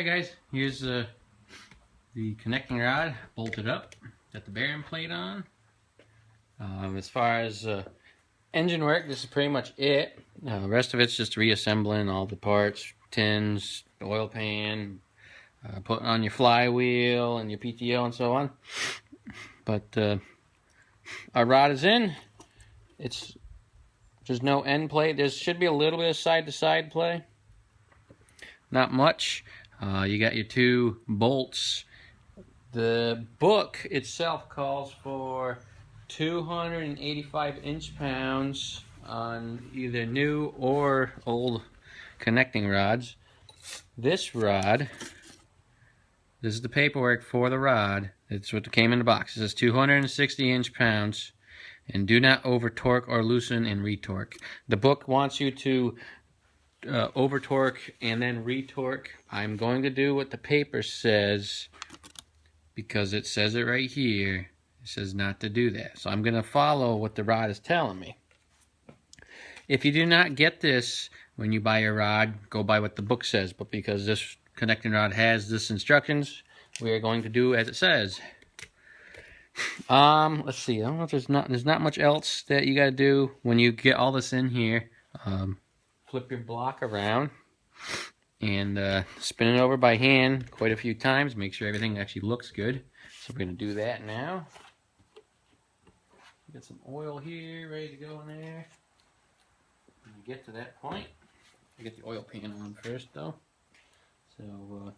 Alright guys, here's the connecting rod bolted up. Got the bearing plate on. As far as engine work, this is pretty much it. The rest of it's just reassembling all the parts, tins, the oil pan, putting on your flywheel and your PTO and so on. But our rod is in. There's no end plate. There should be a little bit of side-to-side play. Not much. You got your two bolts. The book itself calls for 285 inch-pounds on either new or old connecting rods. This rod, this is the paperwork for the rod. It's what came in the box. It says 260 inch-pounds, and do not over torque or loosen and retorque. The book wants you to over torque and then retorque. I'm going to do what the paper says because it says it right here. It says not to do that. So I'm going to follow what the rod is telling me. If you do not get this when you buy your rod, go by what the book says. But because this connecting rod has this instructions, we are going to do as it says. Let's see. I don't know if there's not much else that you got to do when you get all this in here. Flip your block around and spin it over by hand quite a few times. Make sure everything actually looks good. So we're going to do that now. Get some oil here ready to go in there. When you get to that point, I get the oil pan on first though. So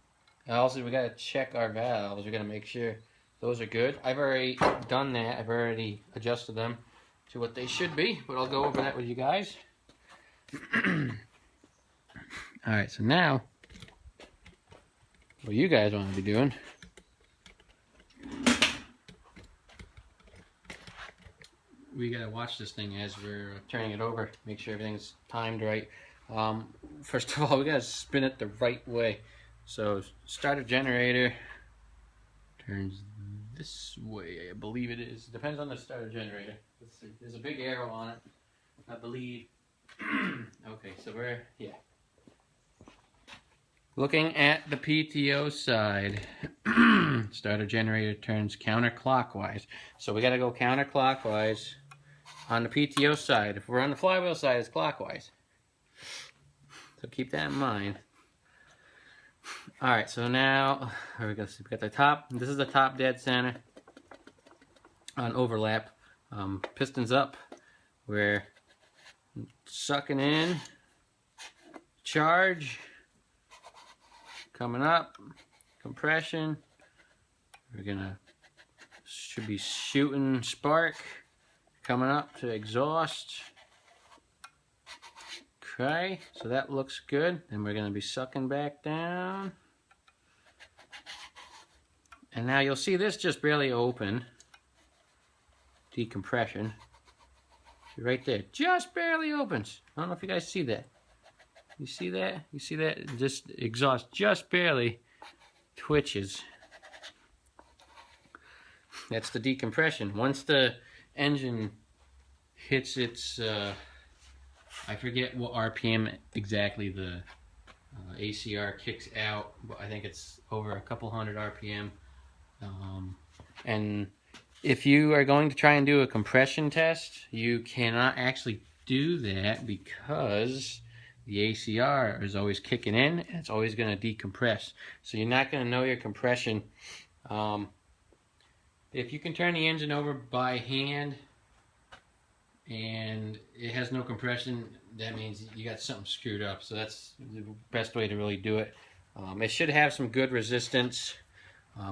also we got to check our valves. We got to make sure those are good. I've already done that. I've already adjusted them to what they should be, but I'll go over that with you guys. Alright, so now what you guys want to be doing we gotta watch this thing as we're turning it over, make sure everything's timed right. First of all, we gotta spin it the right way. So starter generator turns this way, I believe it is. Depends on the starter generator. Let's see. There's a big arrow on it, I believe. Okay, so we're looking at the PTO side. Starter generator turns counterclockwise. So we gotta go counterclockwise on the PTO side. If we're on the flywheel side, it's clockwise. So keep that in mind. Alright, so now here we go. So we got the top. This is the top dead center on overlap. Pistons up. We're sucking in. Charge. Coming up. Compression. We're gonna should be shooting spark. Coming up to exhaust. Okay, so that looks good. And we're gonna be sucking back down. And now you'll see this just barely open. Decompression. Right there, just barely opens. I don't know if you guys see that. You see that? You see that? Just exhaust just barely twitches. That's the decompression. Once the engine hits its, I forget what RPM exactly the ACR kicks out, but I think it's over a couple hundred RPM. And if you are going to try and do a compression test, you cannot actually do that because the ACR is always kicking in and it's always going to decompress. So you're not going to know your compression. If you can turn the engine over by hand and it has no compression, that means you got something screwed up. So that's the best way to really do it. It should have some good resistance.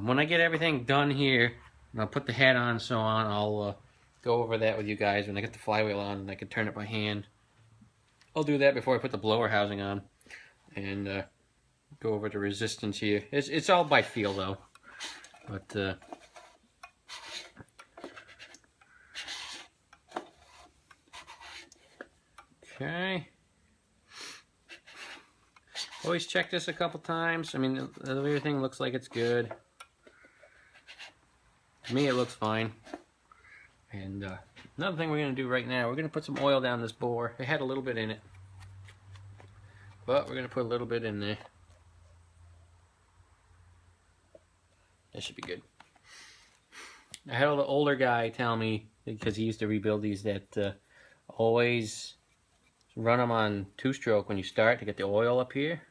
When I get everything done here, and I'll put the hat on and so on, I'll go over that with you guys when I get the flywheel on and I can turn it by hand. I'll do that before I put the blower housing on and go over the resistance here. It's all by feel though. But okay. Always check this a couple times. I mean, everything looks like it's good. To me, it looks fine. And another thing we're going to do right now, we're going to put some oil down this bore. It had a little bit in it, but we're going to put a little bit in there. That should be good. I had an older guy tell me, because he used to rebuild these, that always run them on 2-stroke when you start to get the oil up here.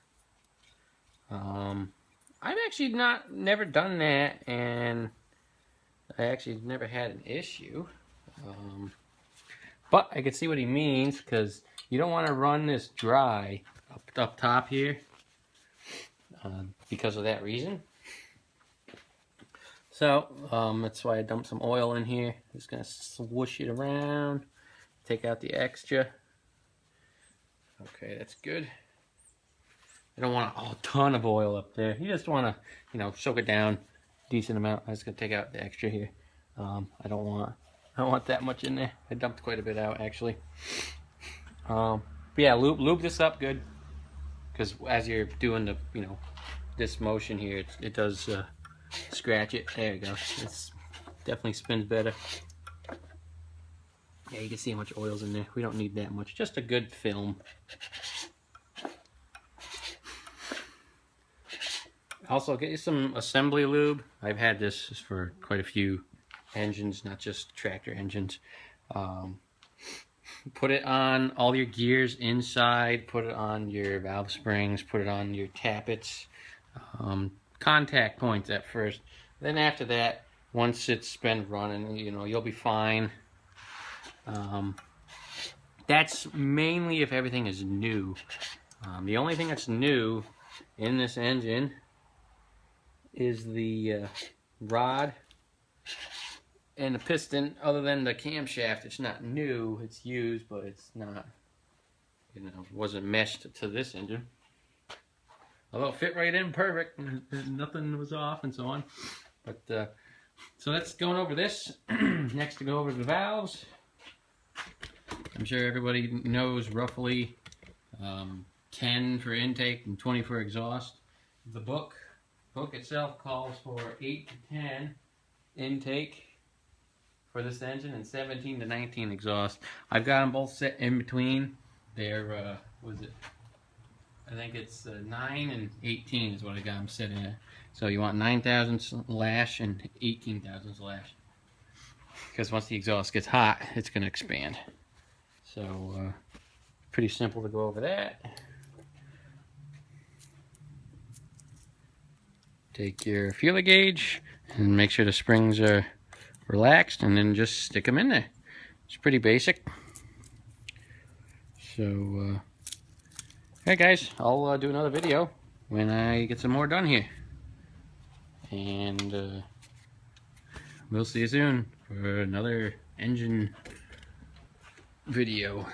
I've actually never done that, and I actually never had an issue. But I can see what he means, because you don't want to run this dry up top here because of that reason. So that's why I dumped some oil in here. Just gonna swoosh it around, take out the extra. Okay, that's good. I don't want a ton of oil up there. You just want to, you know, soak it down a decent amount. I'm just gonna take out the extra here. I don't want that much in there. I dumped quite a bit out actually. But yeah, lube this up good, because as you're doing the, you know, this motion here, it does scratch it. There you go. It's definitely spins better. Yeah, you can see how much oil's in there. We don't need that much. Just a good film. Also, get you some assembly lube. I've had this for quite a few engines, not just tractor engines. Put it on all your gears inside. Put it on your valve springs. Put it on your tappets. Contact points at first. Then after that, once it's been running, you know, you'll be fine. That's mainly if everything is new. The only thing that's new in this engine is the rod and the piston. Other than the camshaft, it's not new. It's used, but it's not, you know, wasn't meshed to this engine. Although it fit right in perfect, nothing was off and so on. But so that's going over this. Next to go over the valves. I'm sure everybody knows roughly 10 for intake and 20 for exhaust. The book itself calls for 8 to 10 intake for this engine and 17 to 19 exhaust. I've got them both set in between. They're what is it? I think it's 9 and 18 is what I got them set in. So you want 9 thousandths lash and 18 thousandths lash, because once the exhaust gets hot, it's going to expand. So pretty simple to go over that. Take your feeler gauge and make sure the springs are relaxed, and then just stick them in there. It's pretty basic. So hey guys, I'll do another video when I get some more done here, and we'll see you soon for another engine video.